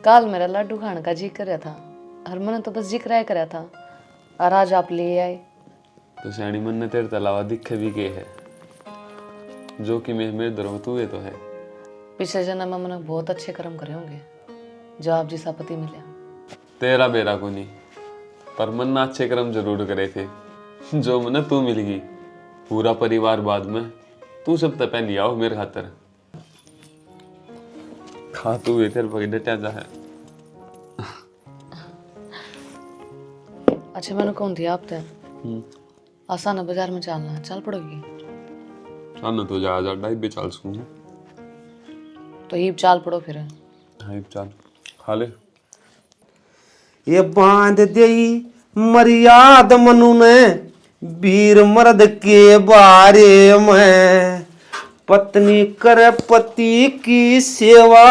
काल मेरा लड्डू खाने का जी कर रहा था और मैंने तो बस जिक्र है करा था और आज आप ले आए। तो सैनी मन ने तेरे अलावा दिखे भी के है जो कि मैं मेरे दरों तू ये तो है। पिछले जन्म में मैंने बहुत अच्छे कर्म करे होंगे जो आप जैसा पति मिला। तेरा बेरा को नहीं पर मन ने अच्छे कर्म जरूर करे थे जो मन तू मिल गई। पूरा परिवार बाद में तू सब तक पहन लिया हो मेरे खातर। खा तू ये तेरे पकड़े डटा जा है। अच्छा मैंने कौन थी आप आसान बाजार में चलना चल पड़ोगी। चल तो जा जा डाइब भी चल सकूं तो हीब चाल पड़ो फिर। डाइब चल खा ले। ये बांध देई मर्याद मनु ने वीर मर्द के बारे में पत्नी करे पति की सेवा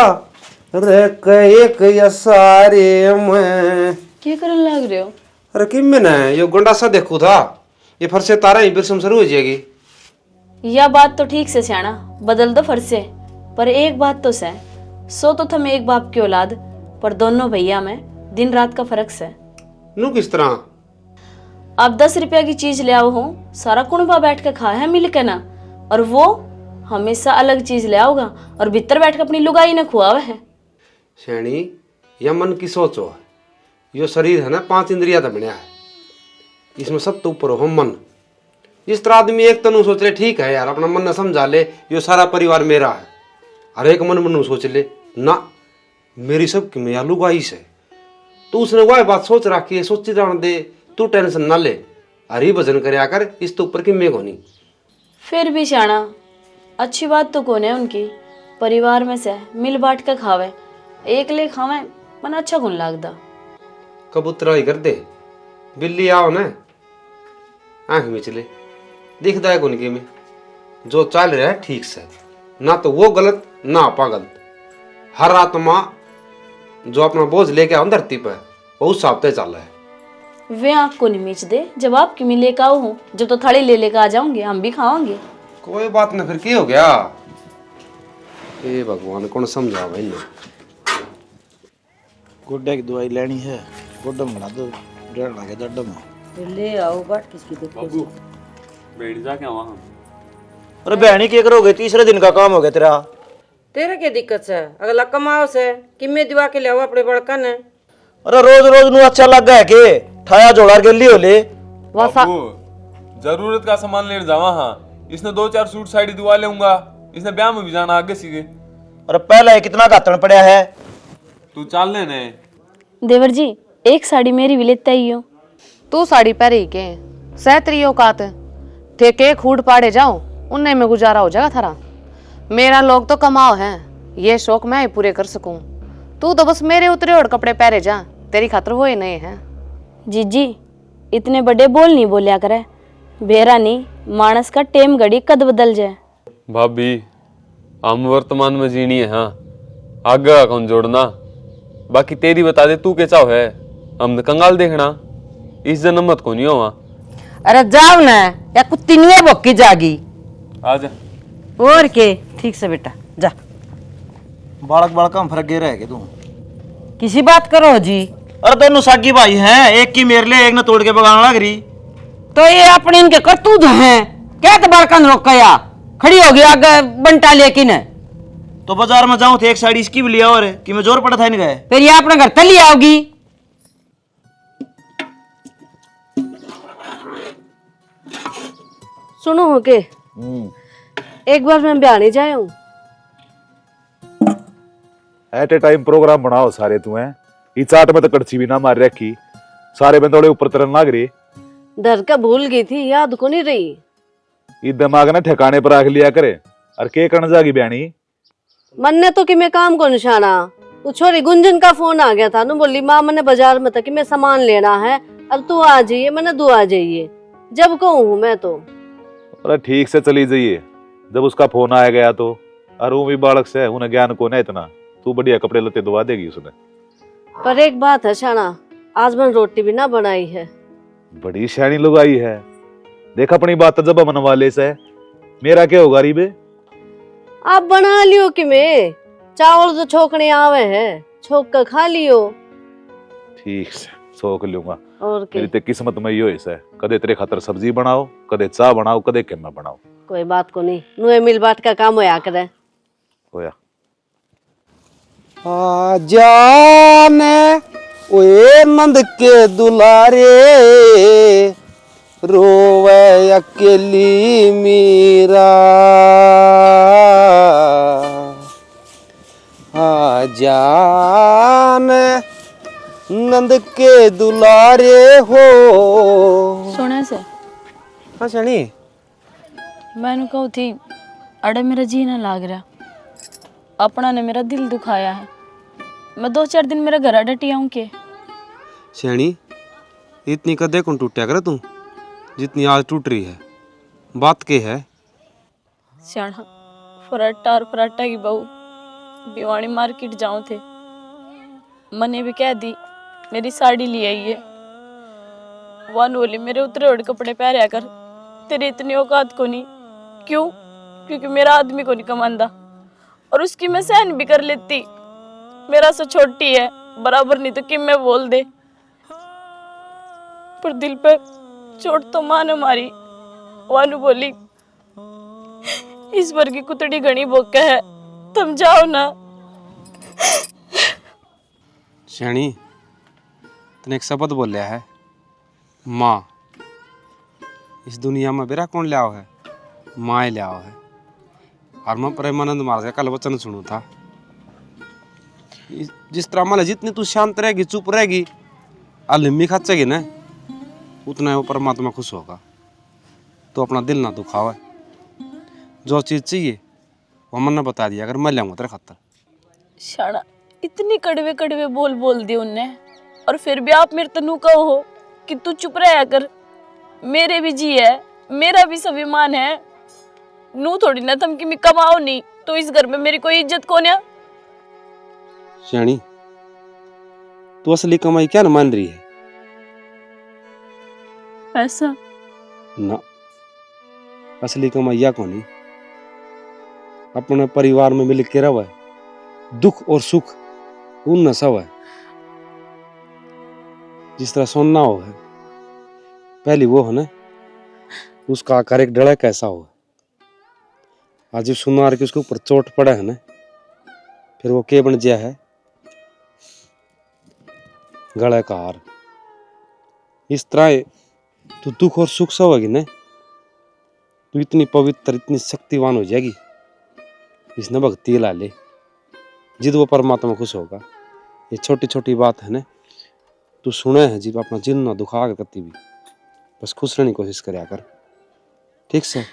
रह कहे सारे में। क्या करने लग रहे हो? अरे कि मैंने ये गुंडा सा देखू था ये फरसे तारा ही बिरसम शुरू हो जाएगी। यह बात तो ठीक से सियाना बदल दो फरसे पर एक बात तो से सो तो थम एक बाप की औलाद पर दोनों भैया में दिन रात का फर्क से। नू किस तरह? अब 10 रुपया की चीज ले आओ हो सारा कुणबा बैठ के खा है मिल के ना और वो हमेशा अलग चीज ले आओगा और भीतर बैठ के अपनी लुगाई ने खुआवा है। शैणी यह मन की सोचो है यो शरीर है ना 5 इंद्रिया तो बनया है इसमें सब तो ऊपर हो मन। इस तरह आदमी एक तनु सोच ले ठीक है यार अपना मन न समझा ले यो सारा परिवार मेरा है। हर एक मन मनु सोच ले ना मेरी सबकी मैं लुगाई से तो उसने वह बात सोच रखी है सोची जान दे तू टेंशन ना ले हरी भजन करया कर इस तो ऊपर की मैं कोनी। फिर भी सियाना अच्छी बात तो कौन है उनकी परिवार में से मिल बांट के खावे एक ले खावे मन अच्छा कौन लागदा। कबूतरा ही कर दे बिल्ली आओ ना आंख में चले दिखता है कौन के में जो चल रहा है ठीक से ना तो वो गलत ना आपा गलत। हर आत्मा जो अपना बोझ लेके आओ धरती पर वो उस हिसाब से चल रहा है। वे आँख को नहीं मीच दे जब आप क्यों लेकर आओ हूँ जब तो थाली ले लेकर आ जाओगे हम भी खाओगे। कोई बात ना फिर क्या हो गया ए भगवान कौन समझा भाई ना। गोड्डे की दवाई लेनी है गोड्डा बना दो डर लगे दर्द में ले आओ बाट किसकी बाबू बैठ जा क्या वहां। अरे बहनी क्या करोगे तीसरे दिन का काम हो गया तेरा। तेरा क्या दिक्कत है अगला कमाओ से किम्मे दिवा के ले आओ अपने बड़का ने। अरे रोज रोज नु अच्छा लग गया के ठाया जोड़ा गेली हो ले। बाबू जरूरत का सामान लेने जावा। हाँ इसने 2-4 सूट साड़ी दुआ लेऊंगा इसने ब्याह में भी जाना आगे सीधे। अरे पहले कितना गातन पड़ा है तू चल लेने। देवर जी एक साड़ी मेरी भी लेता ही हो। तू साड़ी पहरी के सहतरी औकात ठेके खूड पाड़े जाओ उनने में गुजारा हो जाएगा थारा। मेरा लोग तो कमाओ है ये शौक मैं ही पूरे कर सकूं। तू तो बस मेरे उतरे और कपड़े पहरे जा तेरी खातर वो ही नहीं है। जीजी इतने बड़े बोल नहीं बोलिया करे बेरा नहीं मानस का टेम घड़ी कद बदल जाए। भाभी हम वर्तमान में जीनी है। हाँ आगे कौन जोड़ना बाकी तेरी बता दे तू के चाव है हम कंगाल देखना इस जन्म मत को नहीं हो। अरे जाओ ना या कुत्ती नहीं है भक्की जागी। आजा और के ठीक से बेटा जा। बालक बालक हम फर्क गिर है के तू किसी बात करो जी। अरे दोनों सागी भाई हैं एक की मेरे लिए एक ने तोड़ के बगाना लग रही। तो ये अपने इनके करतूत हैं क्या तो बालकन रोक गया खड़ी हो गया आगे बंटा लेकिन तो बाजार में जाऊं तो एक साड़ी इसकी भी लिया और कि मैं जोर पड़ा था इनका फिर ये अपने घर तली आओगी। सुनो हो के एक बार मैं ब्याह नहीं जाए हूँ। एट ए टाइम प्रोग्राम बनाओ सारे तू है ये चाट में तो कड़छी भी ना मार रखी सारे बंदोड़े ऊपर तरन लाग रही। डर का भूल गई थी याद को नहीं रही। ये दिमाग ना ठिकाने पर आके लिया करे और के करने जागी बयानी। मन ने तो कि मैं काम को निशाना वो छोरी गुंजन का फोन आ गया था ना बोली माँ मैंने बाजार में था कि मैं सामान लेना है अब तू आ जाइए मैंने दो आ जाइए जब कहूँ हूँ मैं तो। अरे ठीक से चली जाइए जब उसका फोन आया गया तो और वो भी बालक से उन्हें ज्ञान को ना इतना तू बढ़िया कपड़े लते धुआ देगी उसने। पर एक बात है शाना आज मैंने रोटी भी ना बनाई है। बड़ी शैनी लोग आई है देख अपनी बात जब मनवा ले से मेरा क्या होगा रीबे। आप बना लियो कि मैं चावल जो छोकने आवे हैं छोक कर खा लियो। ठीक से सोख लूंगा। और के मेरी ते किस्मत में यो है कदे तेरे खातर सब्जी बनाओ, कदे चाह बनाओ, कदे किन्ना बनाओ। कोई बात को नहीं, नुए मिल बाट का काम होया करे। होया आ जाने ओए नंद के दुलारे, रोवे अकेली मीरा। आ जाने नंद के दुलारे हो। सुने से हाँ शनी, मैंने कहू थी अड़े मेरा जी ना लाग रहा, अपना ने मेरा दिल दुखाया है। मैं 2-4 दिन मेरा घर डटी आऊं के। शनी इतनी कदे कौन टूटा करे तू जितनी आज टूट रही है? बात के है? सियाणा फराटा और फराटा की बहू भिवानी मार्केट जाऊं थे, मने भी कह दी मेरी साड़ी ले आई है। वन बोली मेरे उतरे हुए कपड़े पहनया कर, तेरी इतनी औकात को नहीं। क्यों? क्योंकि मेरा आदमी को नहीं कमांदा, और उसकी मैं सहन भी कर लेती। मेरा से छोटी है बराबर, नहीं तो कि मैं बोल दे, पर दिल पे चोट तो मां ने मारी। वानू बोली इस बार की कुतड़ी घनी बोका है, तुम जाओ ना। शनी तने एक शब्द बोलिया है, माँ। इस दुनिया में बेरा कौन लियाओ है? माँ लियाओ है। और मैं प्रेमानंद महाराज का कल वचन सुनू था, जिस तरह मान जितनी तू शांत रहेगी, चुप रहेगी, अलिम्बी खाचेगी ना, उतना वो परमात्मा खुश होगा। तो अपना दिल ना दुखावे, जो चीज़ चाहिए वो मन ने बता दिया, अगर मैं लाऊंगा तेरे खातर। शाना इतनी कड़वे कड़वे बोल दिए उनने, और फिर भी आप मेरे तनु कहो हो कि तू चुप रहा कर। मेरे भी जी है, मेरा भी स्वाभिमान है। नू थोड़ी ना तुम कि मैं कमाओ नहीं तो इस घर में मेरी कोई इज्जत कौन है? शनी तू असली कमाई क्या न मान रही है? पैसा ना, असली कमाइया को नहीं, अपने परिवार में मिल के रहे, दुख और सुख उन न सब है। जिस तरह सोना हो है, पहली वो है ना, उसका आकार एक डड़ा कैसा हो। आज जब सुनार के उसके ऊपर चोट पड़ा है ना, फिर वो के बन गया है? गला का हार। इस तरह तू दुख और सुख सब होगी ना, तू इतनी पवित्र, इतनी शक्तिवान हो जाएगी। इसने भक्ति ला ले, जिद वो परमात्मा खुश होगा। ये छोटी छोटी बात है ना, तू सुने है जीव अपना जिन ना दुखा कर कती भी, बस खुश रहने की कोशिश करया कर, ठीक से?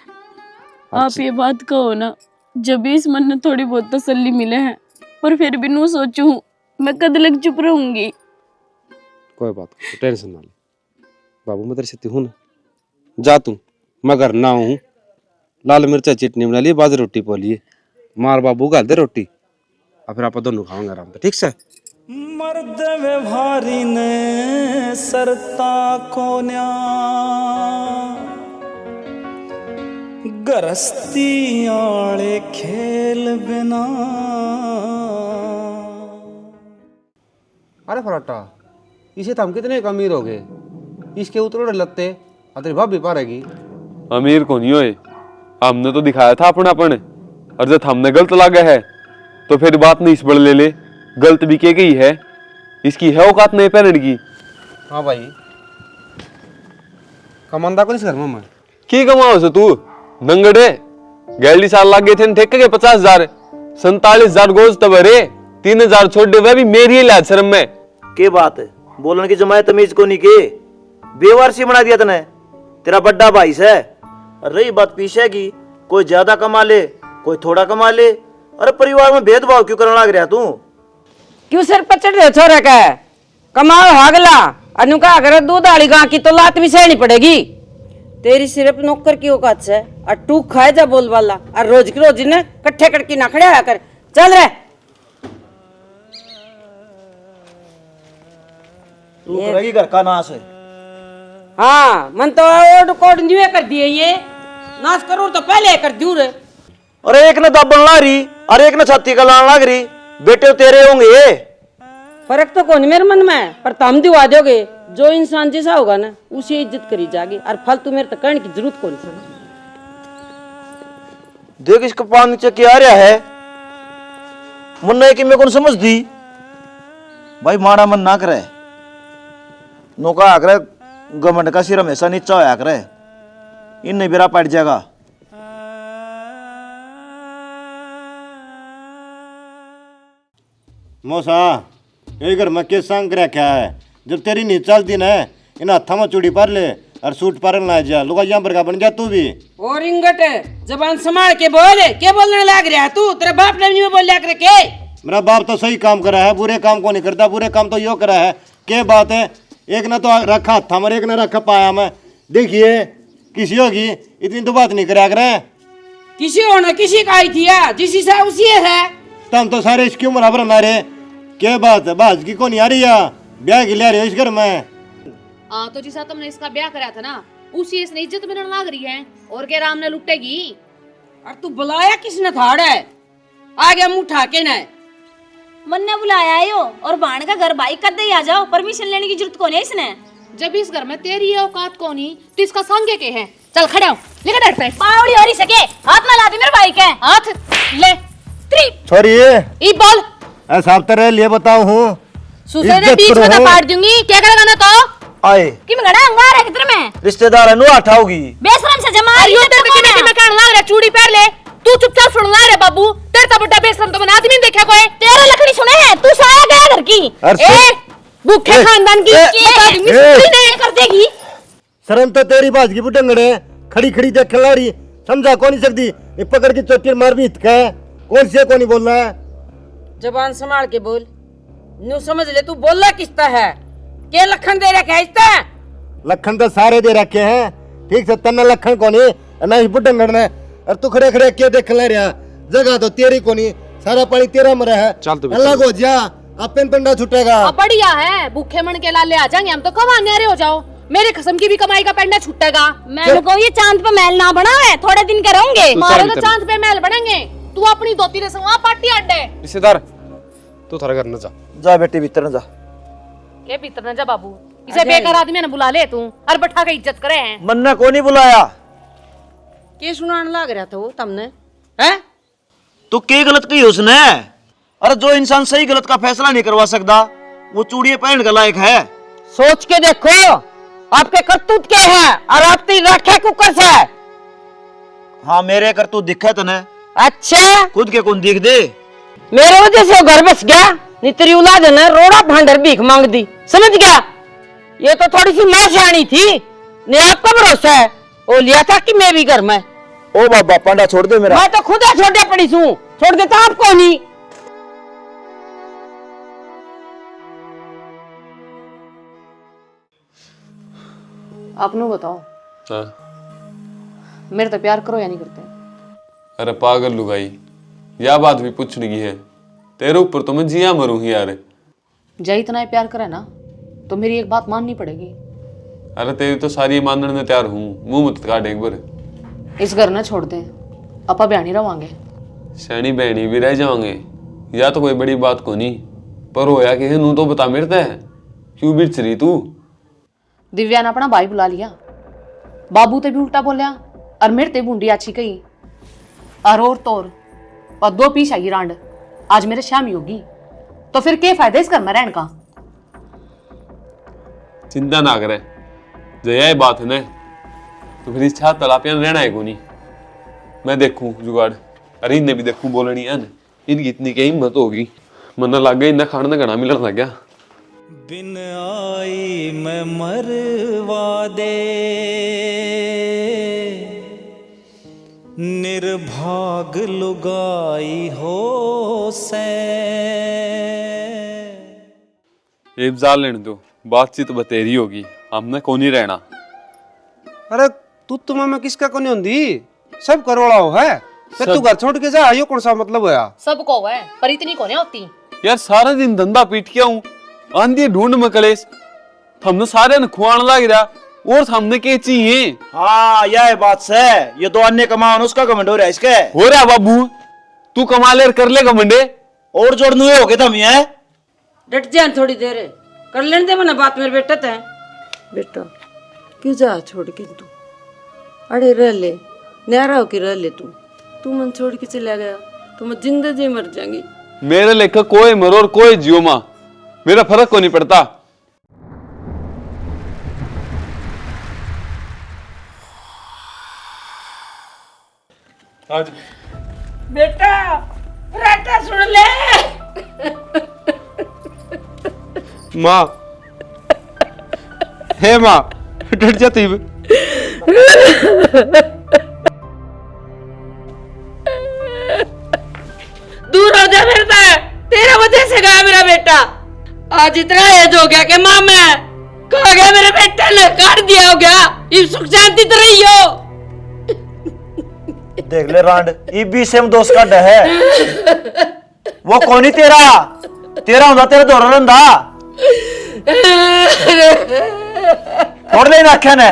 आप ये बात कहो ना, जब भी इस मन में थोड़ी बहुत तसल्ली मिले हैं, पर फिर भी नू सोचूं मैं कद लग चुप रहूंगी। कोई बात नहीं, टेंशन ना ले बाबू, मैं तेरे से हूं ना। जा तू, मैं घर ना हूँ। लाल मिर्चा चटनी बना ली, बाजरी रोटी पोलिए, मार बाबू गाल दे रोटी, और फिर आप दोनों खाओगे आराम से, ठीक से? मर्द व्यवहारी ने सरता कोन्या, गरस्ती आले खेल बिना। अरे फराटा, इसे तो हम कितने अमीर हो गए, इसके उतरोड़े लत्ते अरे भाभी पारेगी। अमीर को नहीं होए, हमने तो दिखाया था अपनापन, और जब हमने गलत लागा है तो फिर बात नहीं इस बड़ ले ले, गलत भी के गई है, इसकी है औकात नहीं पहनने की। हाँ भाई, कमांदा को नहीं घर में मैं की कमाओ से तू नंगड़े? गैली साल लाग गए थे ठेके के 50,000, 47,000 गोज तब रे, 3,000 छोड़ दे, वह भी मेरी लाज शर्म में। के बात है, बोलने की जमाए तमीज को नहीं के, बेवारसी बना दिया तने, तेरा बड्डा भाई से। रही बात पीछे की, कोई ज्यादा कमा ले कोई थोड़ा कमा ले, अरे परिवार में भेदभाव क्यों करने लग रहा तू? क्यों सिर पर चढ़ रहे छोरे का? कमाओ हागला, अनुका अगर दूध वाली गां की तो लात भी सहनी पड़ेगी। तेरी सिर्फ नौकर की औकात से, और टू खाए जा बोल वाला, और रोज की रोज ने कट्ठे कटकी ना खड़ा कर। चल रे, तू करेगी घर का नाश है। हाँ मन तो ओड कोड न्यू कर दिए, ये नाश करूँ तो पहले कर दूं रे। अरे एक ने दबन ला रही और एक ने छाती का लान लग रही, बेटे तेरे होंगे ये। फर्क तो कौन मेरे मन में है, पर तुम दिवा दोगे। जो इंसान जैसा होगा ना उसी इज्जत करी जाएगी, और फालतू मेरे तक करने की जरूरत कौन सी। देख इसका पान नीचे क्या आ रहा है, मुन्ना है कि मैं कौन समझ दी भाई, माड़ा मन ना करे, नौका आकर गवर्नमेंट का सिर हमेशा नीचा होया करे, इन नहीं बेरा पड़ जाएगा। मौसा ये घर में के संग रखा है, जब तेरी नहीं चलती ना इन हाथा में चूड़ी पर ले और सूट पर ना जा, लोग यहाँ पर का बन जा तू भी। और इंगट जबान संभाल के बोल, क्या बोलने लग रहा है तू? तेरे बाप ने नहीं बोल लिया करे के? मेरा बाप तो सही काम करा है, बुरे काम को नहीं करता, बुरे काम तो यो करा है। क्या बात है, एक ना तो रखा हाथा में, एक ना रखा पाया में। देखिए किसी होगी इतनी तो बात नहीं करा करे, किसी होना किसी का आई थी या जिसी से उसी है। तुम तो सारे इसकी उम्र बराबर मारे। क्या बात है, बाज की कौन आ रही है, ब्याह की ले रही हो इस घर में? हाँ तो जिसा तुमने इसका ब्याह कराया था ना, उसी इसने इज्जत मिलने लग रही है, और क्या राम ने लुटेगी। और तू बुलाया किसने थाड़ है? आ गया मुंह ठाके ना, मन ने बुलाया है यो, और बाण का घर भाई कद ही आ जाओ, परमिशन लेने की जरूरत कौन है इसने? जब इस घर में तेरी औकात कौन ही, तो इसका संगे के है। चल खड़े हो, लेकर डर पे पावड़ी हो रही सके, हाथ में ला दे मेरे भाई के हाथ ले त्री छोरी ई बोल ऐसा आप तेरे लिए बताऊं हूँ, सुसे ने बीच में तो काट दूंगी, क्या करेगा ना तो आए कि मैं गड़ा अंगार है किधर में रिश्तेदार है नु उठाओगी, बेशरम से जमा अरे तेरे के बेटे में कहने लग रहा चूड़ी पहन ले, तू चुपचाप सुनना रे बाबू, तेरे तो बड़ा बेशरम तो मैंने आदमी नहीं देखा कोई। तेरा लकड़ी सुने है, तू साया गया घर की ए भूखे खानदान की बता दूंगी, सुनी नहीं कर देगी। शर्म तो तेरी बाज की बुटंगड़ है, खड़ी खड़ी देख ला रही, समझा कौन नहीं सकती, ये पकड़ के चोटी मार भी हितका है, कौन से कौन नहीं बोल रहा है। जबान संभाल के बोल, न्यू समझ ले तू बोलना किसता है, के लखन दे रखा है इसता? लखन तो सारे दे रखे हैं, ठीक से तन्ना लखन कोनी ना इस बुटंगड़ ने, और तू खड़े खड़े के देख ले रहा, जगह तो तेरी कोनी, सारा पानी तेरा मरा है। चल तू अलग हो जा, अब पेन पंडा छूटेगा। अब बढ़िया है, भूखे मन के लाले आ जाएंगे हम तो, कमाने रहे हो जाओ, मेरे कसम की भी कमाई का पेंडा छूटेगा। मैं को ये चांद पे महल ना बना है, थोड़े दिन के रहेंगे, मारो तो चांद पे महल बनेंगे, तू अपनी दोती रे वहां पार्टी अड्डे। रिश्तेदार तू थारा घर न जा, जा बेटी भीतर न जा। के भीतर न जा बाबू, इसे बेकार आदमी ने बुला ले तू, और बैठा के इज्जत करे हैं। मन्ना को नहीं बुलाया, के सुनाने लग रहा था वो तुमने हैं? तो क्या गलत की उसने? अरे जो इंसान सही गलत का फैसला नहीं करवा सकता, वो चूड़ियां पहन के लायक है। सोच के देखो आपके करतूत क्या है, और आपकी रखे कुकर से। हाँ मेरे कर तू दिखा तने, अच्छा खुद के कौन दिख दे। मेरे वजह से वो घर बस गया, नहीं तेरी औलाद ने रोड़ा भांडर भीख मांग दी, समझ गया? ये तो थोड़ी सी मां सियानी थी, ने आपका भरोसा है, वो लिया था कि मैं भी घर में। ओ बाबा पांडा छोड़ दे मेरा, मैं तो खुद है छोटे पड़ी हूँ, छोड़ देता आपको नहीं। आपने बताओ हाँ। मेरे तो प्यार करो या नहीं करते? अरे पागल लुगाई, यह बात भी पूछने की है, तेरे ऊपर तो मैं जिया मरूं ही यार। जय इतना ही प्यार करे ना तो मेरी एक बात माननी पड़ेगी। अरे तेरी तो सारी मानने में तैयार हूँ, मुंह मत काट एक बार। इस घर न छोड़ दे, अपा ब्यानी रवांगे, सैनी बहनी भी रह जाओगे, या तो कोई बड़ी बात को नहीं, पर होया कि नू तो बता मेरता है, क्यों बिच रही तू? दिव्या ने अपना भाई बुला लिया, बाबू ते भी उल्टा बोलिया, और मेरे ते बूंदी अच्छी कही, और तोर और दो पीस आई रांड, आज मेरे शामी होगी, तो फिर क्या फायदा इस घर में रहने का? चिंता ना करे, जया बात है ना, तो फिर इस छात तलापिया रहना है को नहीं, मैं देखूं जुगाड़, अरे इन्हें भी देखूं बोलनी है ना, इनकी इतनी क्या हिम्मत होगी, मन लग गया इन्हें खाने घना मिलने लग गया। बिन आई मैं मरवा दे, निर्भाग लुगाई हो से। एक जाल लेने दो, बातचीत बतेरी होगी, हमने कौन ही रहना। अरे तू तुम्हें मैं किसका को नहीं होंगी, सब करोड़ा हो है, फिर तू घर छोड़ के जा, यो कौन सा मतलब होया? सबको है, पर इतनी को नहीं होती यार, सारा दिन धंधा पीट के आऊं, आंधी ढूंढ में कलेश, हमने सारे ने खुआन लग रहा, और हमने के चाहिए। हाँ यह बात से, ये दो अन्य कमान उसका घमंड हो रहा है इसके। हो रहा बाबू, तू कमा ले कर ले घमंडे, और जोड़नु हो गए तुम ये, डट जा थोड़ी देर कर लेने दे मना बात मेरे बेटा है। बेटा क्यों जा छोड़ के तू, अरे रह ले, न्यारा होके रह ले तू मन छोड़ के चला गया तो मैं जिंदगी मर जाएंगी। मेरे लेखा कोई मरो और कोई जियो माँ, मेरा फर्क को नहीं पड़ता। आज बेटा बेटा सुन ले। माँ, हे माँ, डट जाती है। दूर हो जा मेरे से, तेरा वजह से गया मेरा बेटा। आज इतना एज हो गया कि माँ मैं कहा गया मेरे बेटे ने काट दिया हो गया, ये सुख शांति तो रही हो। देख ले रांड, ये भी सेम दोस्त का डह है। वो कौन तेरा तेरा होंदा तेरा दौरा रंदा छोड़ दे ना आख्या ने।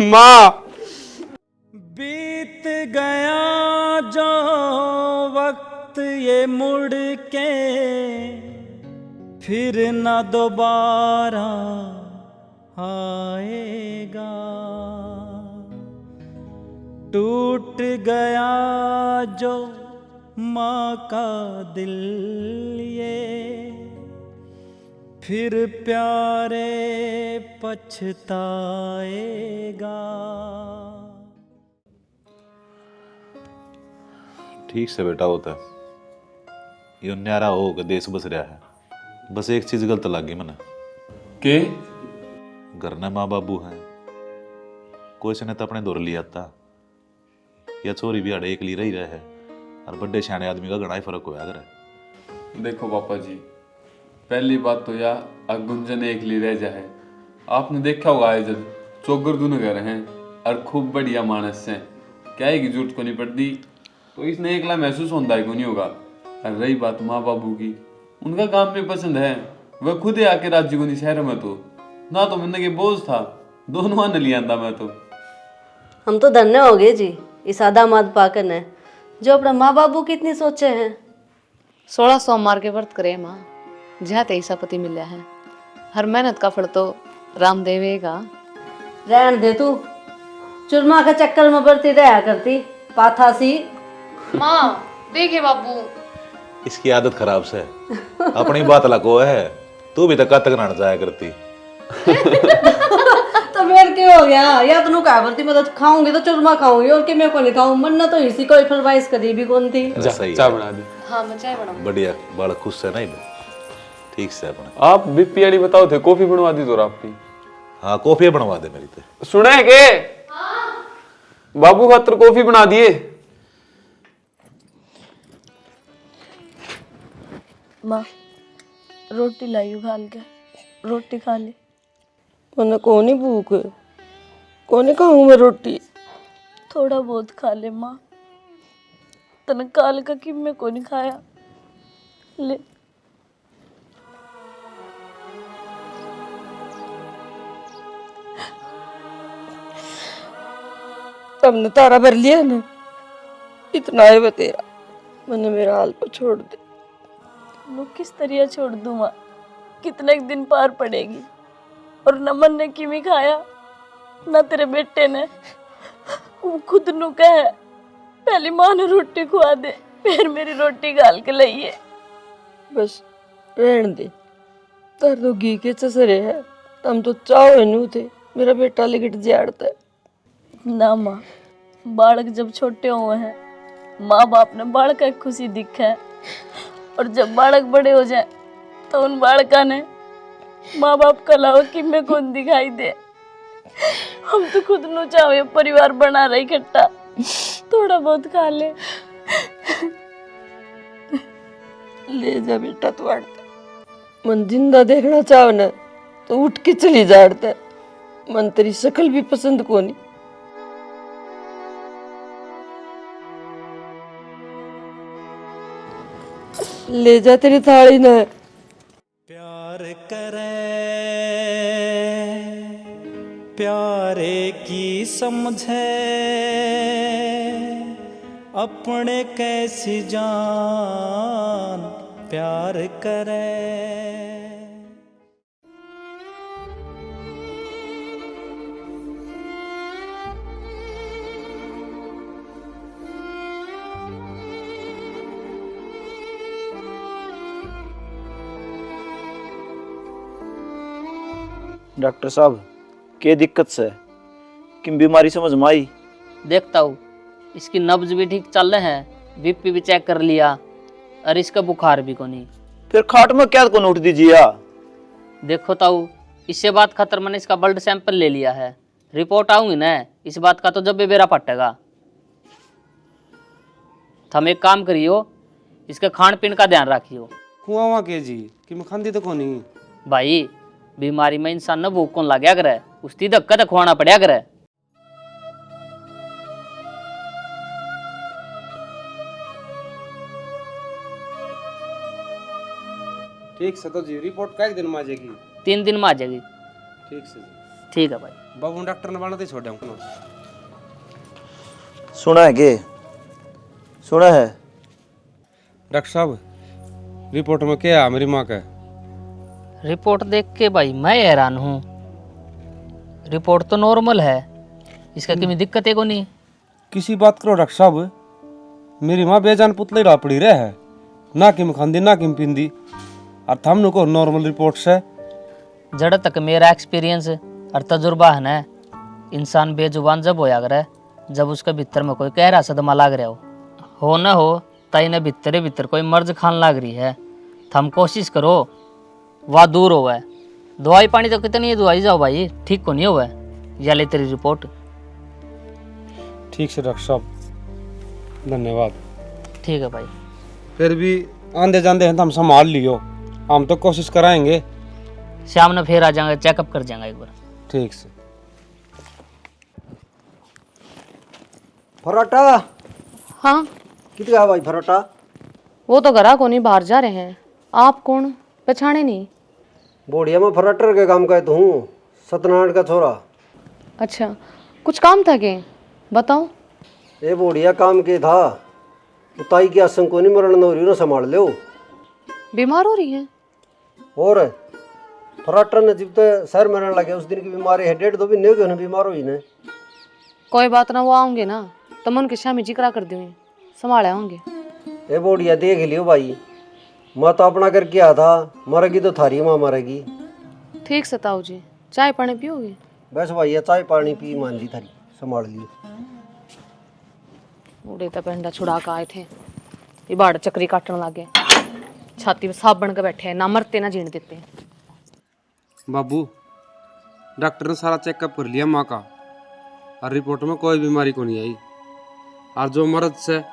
माँ, बीत गया जो वक्त ये मुड़ के फिर ना दोबारा आएगा, टूट गया जो माँ का दिल ये फिर प्यारे पछताएगा। ठीक से बेटा होता है, ये न्यारा हो के देश बस रहा है। बस एक चीज गलत लग गई मैंने के घर में माँ बाबू हैं, कोई से ने तो अपने दौर लिया था, या छोरी भी अड़े एक ली रही रहे है, और बड़े सियाने आदमी का घना ही फर्क होया करे। देखो पापा जी, पहली बात तो या गुंजन एक ली रह जाए। आपने देखा होगा जब चौगर दोनों घर हैं और खूब बढ़िया मानस हैं, क्या है कि जरूरत को नहीं पड़ती, तो इसने एकला महसूस होता है को नहीं होगा। और रही बात माँ बाबू की, उनका काम में पसंद है, वह खुद ही आके राज्य को नहीं शहर में तो ना तो मैंने के बोझ था, दोनों आने लिया था मैं तो। हम तो धन्य हो गए जी इस आदामाद पाकर ने, जो अपने माँ बाबू की इतनी सोचे हैं। 16 सोमवार के व्रत करे माँ, जहाँ तेईसा पति मिला है, हर मेहनत का फल तो राम देवेगा। रहन दे तू, चुरमा के चक्कर में बढ़ती रहा करती पाथा सी। माँ देखे बाबू, इसकी आदत खराब से है। अपनी बात लगो है, तू भी तो कत ना जाया करती। तो फिर क्या हो गया, या तो कहा करती मैं तो खाऊंगी तो चुरमा खाऊंगी और कि मैं को नहीं खाऊं, मन्ना तो इसी कोई फरमाइश करी भी कौन थी। सही चाय है। बना दी। हाँ मैं चाय बनाऊँ। बढ़िया, बड़ा खुश है नहीं ठीक से अपने। आप भी पियाड़ी बताओ थे, कॉफी बनवा दी तो आपकी। हाँ कॉफी बनवा दे मेरी तो। सुने के बाबू खातर कॉफी बना दिए। माँ रोटी लाई उबाल के, रोटी खा ली। मैंने कौन ही भूख है, कौन खाऊं मैं रोटी। थोड़ा बहुत खा ले माँ, तने काल का कि मैं को नहीं खाया। ले तुमने तारा भर लिया ना, इतना है वो तेरा, मैंने मेरा हाल पर छोड़ दे। मैं किस तरह छोड़ दूँ माँ, कितने दिन पार पड़ेगी। और न मन ने किमी खाया, न तेरे बेटे ने। वो खुद नु कहे पहली माँ ने रोटी खुआ दे, फिर मेरी रोटी गाल के लाइए। बस रहने दे, तार तो घी के चसरे है, हम तो चाहो नू थे, मेरा बेटा लिगट जाड़ता है। ना माँ, बालक जब छोटे हुए हैं, माँ बाप ने बालक की खुशी दिखा है, और जब बालक बड़े हो जाए तो उन बालका ने माँ बाप का अलावा कि में कौन दिखाई दे। हम तो खुद नु चाहे परिवार बना रही इकट्ठा, थोड़ा बहुत खा ले। ले जा बेटा तू आड़ता, मन जिंदा देखना चाहो ना तो उठ के चली जाड़ता है, मन तेरी शक्ल भी पसंद को नहीं। ले जा तेरी थाली ना। प्यार करे प्यारे की समझे अपने कैसी जान प्यार करे। डॉक्टर साहब क्या दिक्कत से कि बीमारी समझ में आई? देखता हूँ, इसकी नब्ज भी ठीक चल रहे हैं, बीपी भी चेक कर लिया और इसका बुखार भी को नहीं। फिर खाट में क्या कौन उठ दीजिए? देखो ताऊ, इससे बात खतर मैंने इसका ब्लड सैंपल ले लिया है, रिपोर्ट आऊंगी ना इस बात का तो जब भी बेरा पटेगा। हम एक काम करियो, इसके खान पीन का ध्यान रखियो। खुआ के जी कि मैं खांदी तो कोनी भाई, बीमारी में इंसान न भूख कौन लाग्या करे, उसकी धक्का तो खुआना पड़या करे। ठीक से तो जी रिपोर्ट का दिन में आ जाएगी? 3 दिन में आ जाएगी। ठीक से जी। ठीक है भाई। बाबू डॉक्टर ने बाना तो छोड़ दूँ। सुना है के? सुना है डॉक्टर साहब, रिपोर्ट में क्या है मेरी माँ का? रिपोर्ट देख के भाई मैं हैरान हूँ। रिपोर्ट तो नॉर्मल है, इसका किसी दिक्कत है को नहीं। किसी बात करो डॉक्टर साहब, मेरी माँ बेजान पुतले रा पड़ी रहे है, ना कि खांदी ना कि पिंदी, और थमने को नॉर्मल रिपोर्ट से। जड़ तक मेरा एक्सपीरियंस और तजुर्बा है ना, इंसान बेजुबान जब होया करे जब उसके भीतर में कोई गहरा सदमा लाग रहा हो ना हो तई ने भीतर कोई मर्ज खान लाग रही है। थम कोशिश करो वह दूर हो। दवाई पानी तो कितनी है, दवाई जाओ भाई, ठीक को नहीं हुआ। या ले तेरी रिपोर्ट। ठीक से डॉक्टर साहब, धन्यवाद। ठीक है भाई। फिर भी आंधे जाते हैं तो हम संभाल लियो, हम तो कोशिश कराएंगे। शाम में फिर आ जाएंगे, चेकअप कर जाएंगे एक बार। ठीक से। फराटा हाँ, कितना है भाई फराटा? वो तो घरा को नहीं, बाहर जा रहे हैं। आप कौन, पहचाने नहीं? बोड़िया में फराटर के काम का तो हूँ, सत्यनारायण का छोरा। अच्छा, कुछ काम था के? बताओ। ये बोड़िया काम के था, उताई की आसंग को नहीं मरण हो रही ना, संभाल लो। बीमार हो रही है? और फराटर ने जब तक सर मरने लगे उस दिन की बीमारी है, 1.5-2 महीने हो गए उन्हें बीमार हुई ने। कोई बात ना, वो आऊंगे ना तो मन के शामी जिक्रा कर दूंगी, संभाले होंगे। ये बोड़िया देख लियो भाई, मैं तो अपना करके आया था, मरेगी तो थारी माँ मरेगी। ठीक से ताऊ जी, चाय पानी पियोगे? बस भाई चाय पानी पी मान ली थारी, संभाल लियो। बूढ़े तो पेंडा छुड़ा के आए थे, ये बाड़ चक्री काटने लगे, छाती में सांप बन के बैठे हैं, ना मरते ना जीने देते। बाबू, डॉक्टर ने सारा चेकअप कर लिया माँ का, और रिपोर्ट में कोई बीमारी को नहीं आई, और जो मर्द से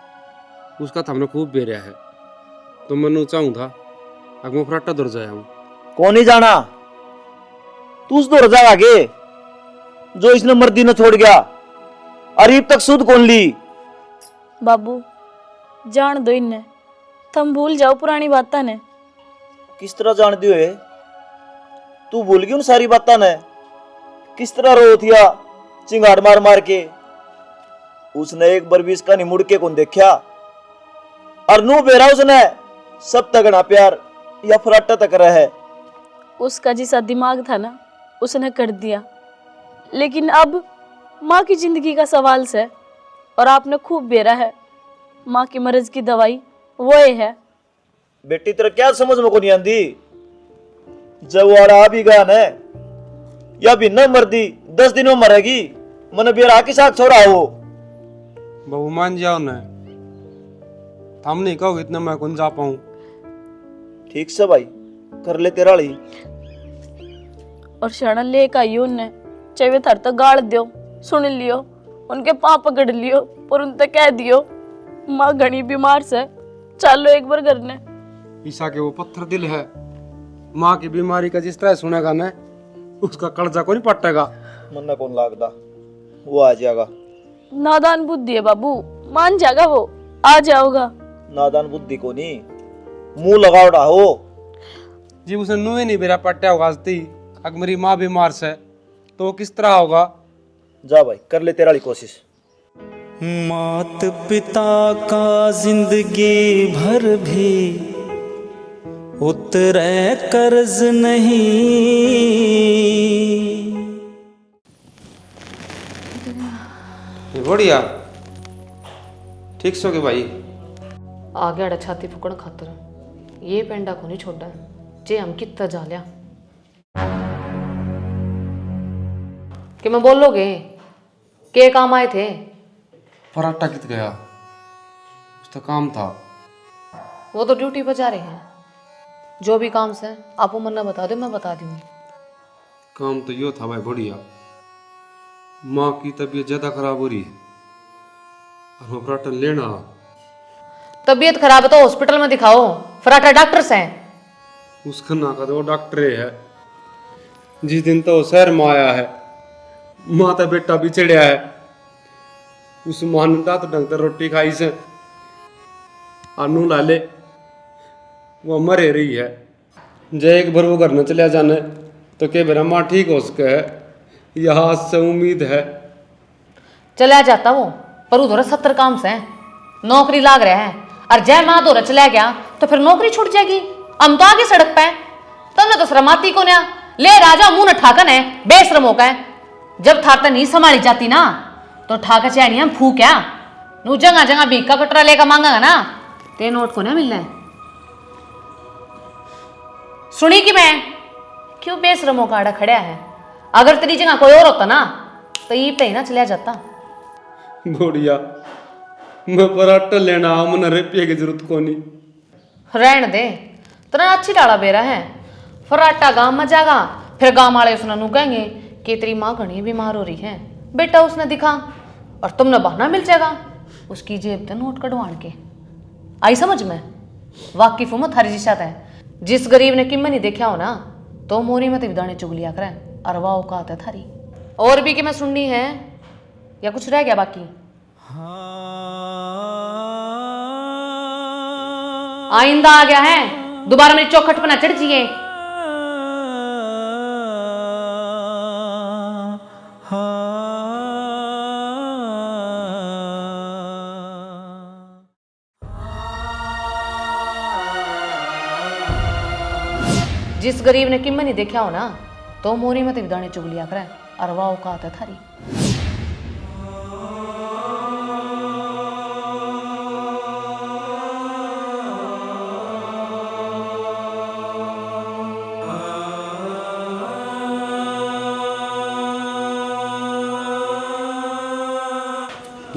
उसका तो हमने खूब बेरा है। तो मैं चाहूँ था अगर मैं फराटा दूर जाया हूँ। कौन ही जाना, तू उस दौर जाएगा के जो इसने मर्दी न छोड़ गया, अरीब तक सुध कौन ली? बाबू जान दो इन्हें, तुम भूल जाओ पुरानी बातें ने। किस तरह जान दियो है तू? भूल गई उन सारी बातें ने? किस तरह रो थिया चिंगाड़ मार मार के? उसने एक बार भी इसका नहीं मुड़ के कौन देखा? और नू बेरा उसने सब तगड़ा प्यार या फराटा तक रहा है। उसका जिसा दिमाग था ना उसने कर दिया, लेकिन अब माँ की जिंदगी का सवाल से, और आपने खूब बेरा है। माँ की मर्ज की दवाई वो है। बेटी तेरा क्या समझ में को नहीं आंदी? जब वाड़ा भी गया न या भी न मर्दी 10 दिनों मरेगी, मन बेरा के साथ छोड़ा हो। बाबू मान जाओ न, हम नहीं कहो इतना मैं कौन जा पाऊँ। ठीक से भाई, कर ले तेरा ली। और शरण लेके आई उनने, चाहे थर तो गाड़ दियो, सुन लियो, उनके पाँव पकड़ लियो, और उनसे कह दियो माँ घनी बीमार से, चलो एक बार घर ने। ईसा के वो पत्थर दिल है, माँ की बीमारी का जिस तरह सुनेगा न, उसका कर्जा को नहीं पटेगा। मन कौन लागदा, वो आ जाएगा। नादान बुद्धि है बाबू, मान जाएगा वो, आ जाओगा। नादान बुद्धि को नहीं, मुंह लगावड़ा हो जी। उसे नुए नहीं मेरा पट्टा होगा आजती, अगर मेरी माँ बीमार से तो किस तरह होगा? जा भाई, कर ले तेरा ली कोशिश। मात पिता का जिंदगी भर भी उतरे कर्ज नहीं। बढ़िया ठीक सो के भाई। आगे अड़ा छाती फुकण खातर ये पेंडा को नहीं छोड़ा जे हम कितना जा लिया कि मैं बोलोगे के काम आए थे। फराटा कित गया, उसका काम था। वो तो ड्यूटी पर जा रहे हैं, जो भी काम से आप मन्ना बता दो, मैं बता दूंगी। काम तो यो था भाई बढ़िया, माँ की तबीयत ज्यादा खराब हो रही है और मैं फराटा लेना। तबीयत खराब है तो हॉस्पिटल में दिखाओ, फराटा डॉक्टर से हैं। उसका ना का तो वो डॉक्टर है। जिस दिन तो वो शहर में आया है, माता बेटा बिछड़िया है, उस मां ने दांत ढंग से रोटी खाई से अनु लाले वो मरे रही है। जय एक बार वो घर न चलिया जाने तो के मेरा माँ ठीक हो सके है, यहाँ से उम्मीद है। चला जाता वो, पर उधर 70 काम से नौकरी लाग रहा है, और जय माँ दौरा चला गया तो फिर नौकरी छूट जाएगी। हम तो आगे सड़क पे तुमने तो श्रमाती को ना ले राजा मुंह न ठाकन है, बेश्रम होका है। जब थारता नहीं संभाली जाती ना तो ठाका चाहे हम फूक्या नू जगह जगह भीख का कटरा लेकर मांगा ना ते नोट को ना मिलना है। सुनी कि मैं क्यों बेशरमों का आड़ा खड़ा है। अगर तेरी जगह कोई और होता ना तो ये पे ही ना चला जाता। बढ़िया, मैं पराठा लेना मन रुपये की जरूरत को नहीं। रहन दे, तेरा अच्छी डाला बेरा है। फराटा गांव में जागा, फिर गांव वाले उसने नू कहेंगे कि तेरी माँ घनी बीमार हो रही है, बेटा उसने दिखा, और तुमने बहाना मिल जाएगा उसकी जेब से नोट कटवान के। आई समझ में? वाकिफ हूं मैं थारी जिसात है। जिस गरीब ने किम्मे नहीं देखा हो ना तो मोरी में तिवदाने चुगलिया करे, अरवा औकात है थारी। और भी कि मैं सुननी है या कुछ रह गया बाकी? आइंदा आ गया है, दोबारा मेरी चौखट पर ना चढ़ जाइए। जिस गरीब ने किम्मे नहीं देखा हो ना तो मोरी में तिवदाने चुगलिया करे, अरवा औकात है थारी।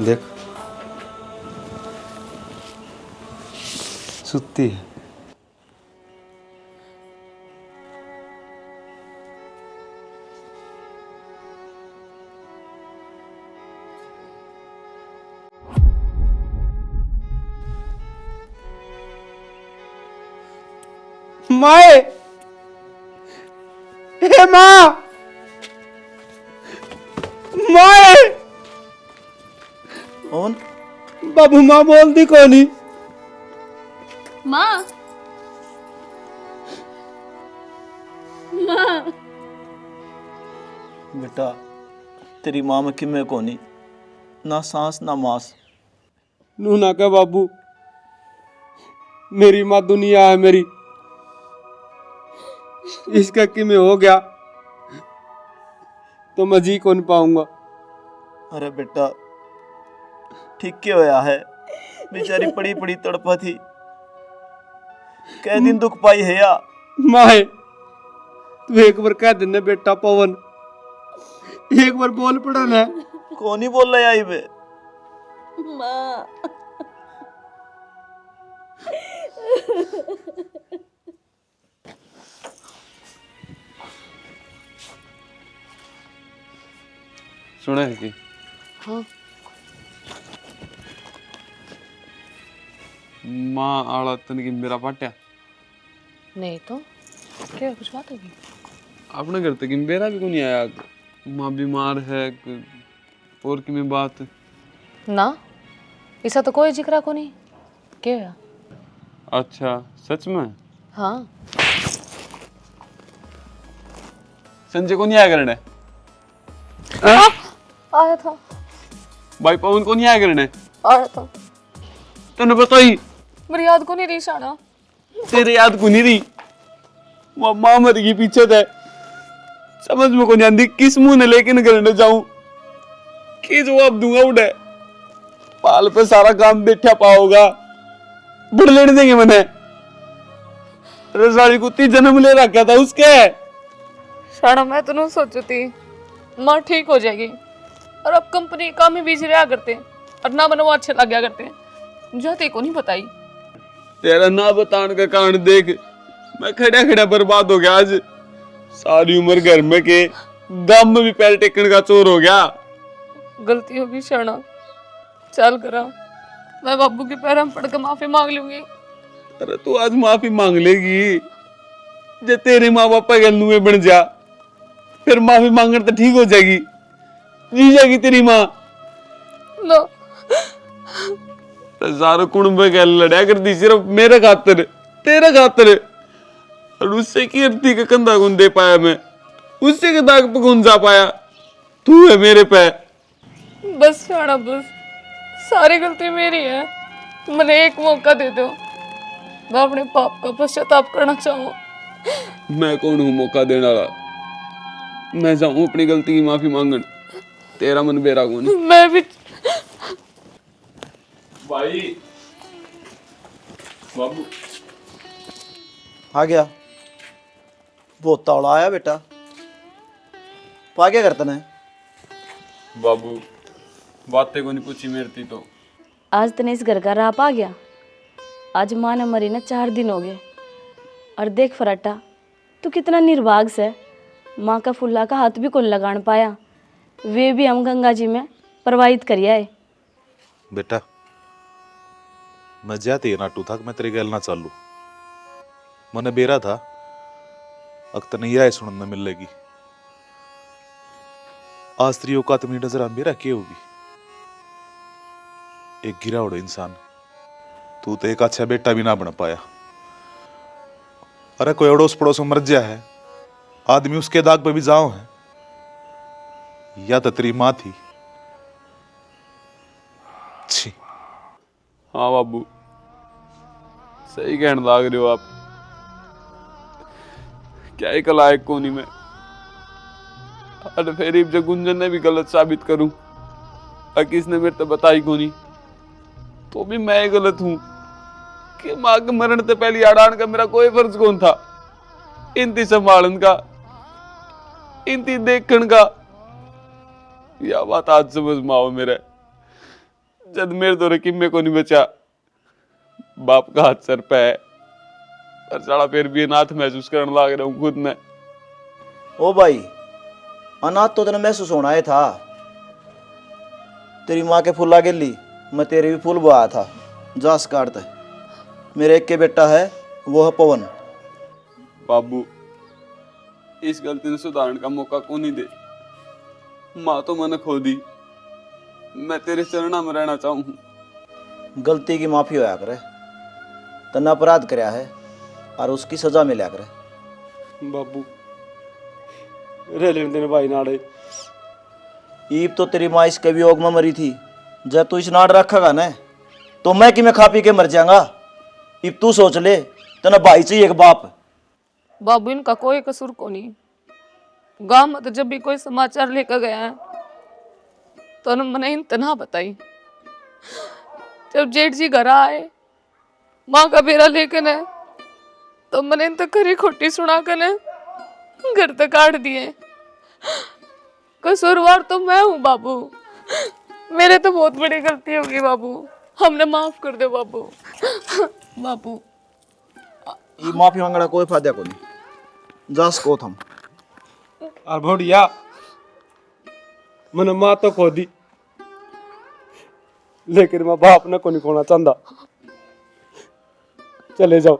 देख सुती है। माए, हे माँ, माए। कौन? बाबू माँ बोलती कोनी। माँ, माँ। बेटा तेरी माँ में किमे कोनी, ना सांस ना मांस। नू ना कह बाबू, मेरी माँ दुनिया है मेरी। इसका कि मैं हो गया तो मैं जी कौन पाऊंगा। अरे बेटा ठीक क्या होया है, बेचारी पड़ी पड़ी तड़पा थी, कै दिन दुख पाई है या। माए तू एक बार कह देना बेटा पवन, एक बार बोल पड़ा ना। कौन ही बोल रहा है बे? माँ। सुना है कि हाँ माँ आला तन की मेरा पाट्या नहीं तो क्या कुछ बात होगी? अपने घर तक मेरा भी को नहीं आया। माँ बीमार है और की में बात ना, ऐसा तो कोई जिक्र को नहीं। क्या हुआ? अच्छा सच में? हाँ संजय को नहीं आया करने? आया था। भाई पवन को नहीं आया करने आया था तेने बताई मेरी याद को नहीं रही शाना। तेरे याद को नहीं रही वो माँ मर गई पीछे थे समझ में को नहीं आती किस मुंह ने लेके करने जाऊं की जवाब दूंगा उड़े पाल पे सारा काम बैठा पाओगा बुढ़ लेने देंगे मैंने रजाड़ी कुत्ती जन्म ले रखा था उसके शाना मैं तो नहीं सोची थी माँ ठीक हो जाएगी और अब कंपनी काम में बिजी रहा करते और ना बनो अच्छे लग गया करते जाते को नहीं बताई। तेरा ना बताने का कारण देख मैं खड़ा खड़ा बर्बाद हो गया आज सारी उम्र घर में के दम में भी पैर टेकने का चोर हो गया। गलती होगी शाना चल करा मैं बाबू के पैर में पड़ के माफी मांग लूंगी। अरे तू आज माफी मांग लेगी जे तेरे माँ बापा के लुए बन जा फिर माफी मांगने तो ठीक हो जाएगी जी जाएगी तेरी माँ नो सारे कुंभ के लड़ा कर दी सिर्फ मेरे खातिर तेरे खातिर और उससे की अर्थी का कंधा कौन दे पाया मैं उससे के दाग पे कौन जा पाया तू है मेरे पे बस शाना बस सारी गलती मेरी है मैंने एक मौका दे दो मैं अपने पाप का पश्चाताप करना चाहूँ। मैं कौन हूँ मौका देने वाला मैं जाऊं अपनी गलती की माफी मांगन तेरा मन बेरा कौन मैं भी भाई बाबू आ गया बहुत तौला आया बेटा पा क्या करता है बाबू बातें को नहीं पूछी मेरी थी तो आज तने इस घर का राप आ गया। आज माँ ने मरी ना 4 दिन हो गए और देख फराटा तू कितना निर्भाग से माँ का फुल्ला का हाथ भी कौन लगान पाया वे भी हम गंगा जी में प्रवाहित करिया है। बेटा मैं जाती है नाटू था कि मैं तेरी गल ना चालू मैंने बेरा था अख्तर नहीं आए सुनने मिलेगी आज तेरी औकात में नजर मेरा क्या होगी एक गिरा उड़ो इंसान तू तो एक अच्छा बेटा भी ना बन पाया अरे कोई अड़ोस पड़ोस में मर गया है आदमी उसके दाग पे भी जाओ है या तो तेरी माँ थी छी हाँ बाबू सही कहने लाग रहे हो आप क्या ही कलायक को नहीं मैं अरे फिर जब गुंजन ने भी गलत साबित करूं और किसने मेरे तो बताई को नहीं तो भी मैं गलत हूं कि मां के मरण से पहले अड़ान का मेरा कोई फर्ज कौन था इनती संभालन का इनती देखने का यह बात आज समझ में आओ मेरे जब मेरे दौरे किम्मे को नहीं बचा बाप का हाथ सर पे है पर साला फिर भी अनाथ महसूस करने लग रहा हूँ खुद में। ओ भाई अनाथ तो तेने महसूस होना ही था तेरी माँ के फूल आगे ली मैं तेरे भी फूल बुआया था जास काटता मेरे एक के बेटा है वो है पवन बाबू इस गलती ने सुधारने का मौका को नहीं दे माँ तो मैंने खो दी मैं तेरे चरणा में रहना चाहूँ गलती की माफी होया करे तन्ना अपराध कराया है और उसकी सजा मिला करे बाबू रे लेने देने भाई नाड़े ईब तो तेरी माँ इसके वियोग में मरी थी जब तू इस नाड़ रखेगा ना तो मैं कि मैं खा पी के मर जाऊंगा इब तू सोच ले तना भाई चाहिए एक बाप बाबू इनका कोई कसूर को नहीं गांव में तो जब भी कोई समाचार लेकर गया है तो मैंने इतना बताई जब जेठ जी घर आए माँ का बेरा लेकर है तो मैंने इन तक खरी खोटी सुना कर घर तक काट दिए कसूरवार तो मैं हूँ बाबू मेरे तो बहुत बड़ी गलती होगी बाबू हमने माफ कर दो बाबू बाबू ये माफी मांगना कोई फायदा को नहीं जस को थम और भोडिया मैंने माँ तो खो दी लेकिन मैं बाप ने को नहीं खोना चाहता चले जाओ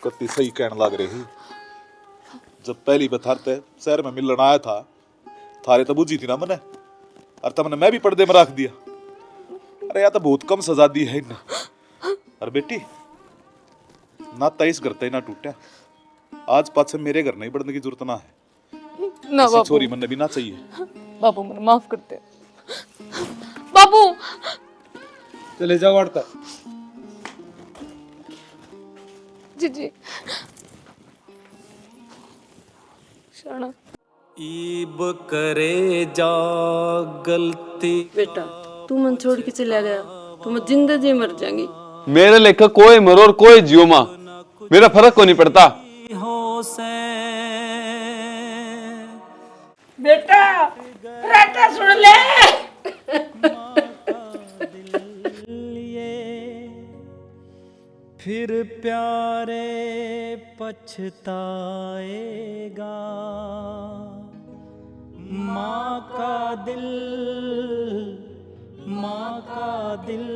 कत्ती सही कहने लग रही जब पहली बार थारते शहर में मिलन आया था थारे तो बुझी थी ना मैंने और तमने मैं भी पर्दे में रख दिया अरे यार तो बहुत कम सजा दी है इन्हें और बेटी ना तेईस घर ते ना टूटा आज पाछे मेरे घर नहीं बढ़ने की जरूरत ना है ना बाबू छोरी मन भी ना चाहिए बाबू मुझे माफ करते बाबू चले जाओ वार्ता। जी जी शाना ईब करे जा गलती। बेटा तू मन छोड़ के चला गया तो मैं जिंदगी मर जाएंगी। मेरे लेखा कोई मरो और कोई जियो माँ, मेरा फर्क को नहीं पड़ता। हो से बेटा फराटा सुन ले। फिर प्यारे पछताएगा। माँ का दिल, माँ का दिल,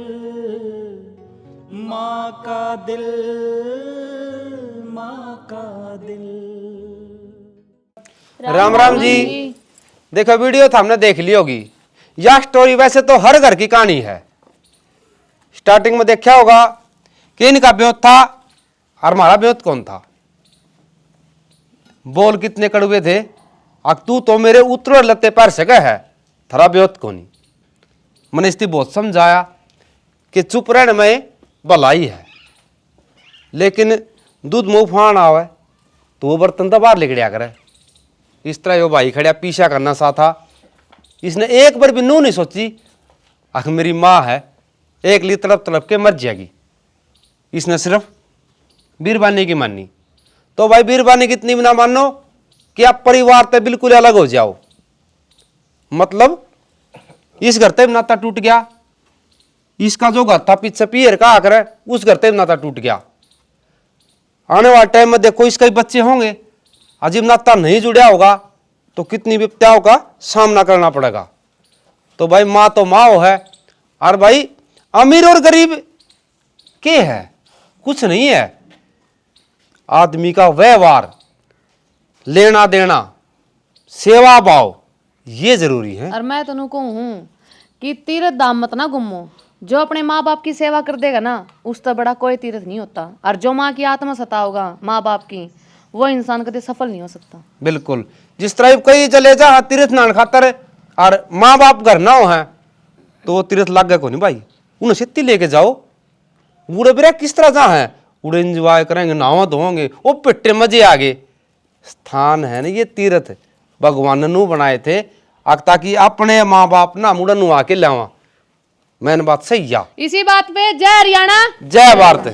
माँ का दिल, माँ का दिल। राम राम जी। देखो वीडियो तो हमने देख ली होगी। यह स्टोरी वैसे तो हर घर की कहानी है। स्टार्टिंग में देखा होगा कि इनका ब्योत था और हमारा ब्योत कौन था। बोल कितने कड़वे थे। अब तू तो मेरे उतर लत्ते पैर सके है, थरा ब्योत कोनी। मैंने इसकी बहुत समझाया कि चुप रहने में भलाई है, लेकिन दूध मुंह फान आवे तो वो बर्तन तो बाहर लिगड़िया करे। इस तरह यो भाई खड़िया पीछा करना सा था। इसने एक बार भी नू नहीं सोची आखिर मेरी माँ है, एक ली तड़प तड़प के मर जाएगी। इसने सिर्फ बीरबानी की मानी। तो भाई बीरबानी कितनी भी ना मानो कि आप परिवार से बिल्कुल अलग हो जाओ, मतलब इस घर से नाता टूट गया। इसका जो घर था पीछे पियर का आकर उस घर से नाता टूट गया। आने वाले टाइम में देखो इसके बच्चे होंगे, अजीब नाता नहीं जुड़ा होगा तो कितनी विपत्तियों का सामना करना पड़ेगा। तो भाई माँ तो माँ है, और भाई अमीर और गरीब के है, कुछ नहीं है। आदमी का व्यवहार, लेना देना, सेवा भाव, ये जरूरी है। और मैं तनु कहूँ कि तीर्थ दाम मत ना घूमो। जो अपने माँ बाप की सेवा कर देगा ना, उससे बड़ा कोई तीर्थ नहीं होता। और जो माँ की आत्मा सताओगा माँ बाप की, वो इंसान कभी सफल नहीं हो सकता। बिल्कुल। जिस तरह कई चले जा तीर्थ नान खातर और माँ बाप घर ना हो है तो वो तीर्थ लग गए को नहीं भाई। उन्हें सिद्धि लेके जाओ। बूढ़े बिरा किस तरह जा है, उड़े एंजॉय करेंगे, नहावा धोएंगे, वो पिट्टे मजे आगे। स्थान है ना ये तीर्थ, भगवान ने बनाए थे ताकि अपने माँ बाप ना मुड़न आके लावा। मैंने बात सही है। इसी बात पे जय हरियाणा जय भारत।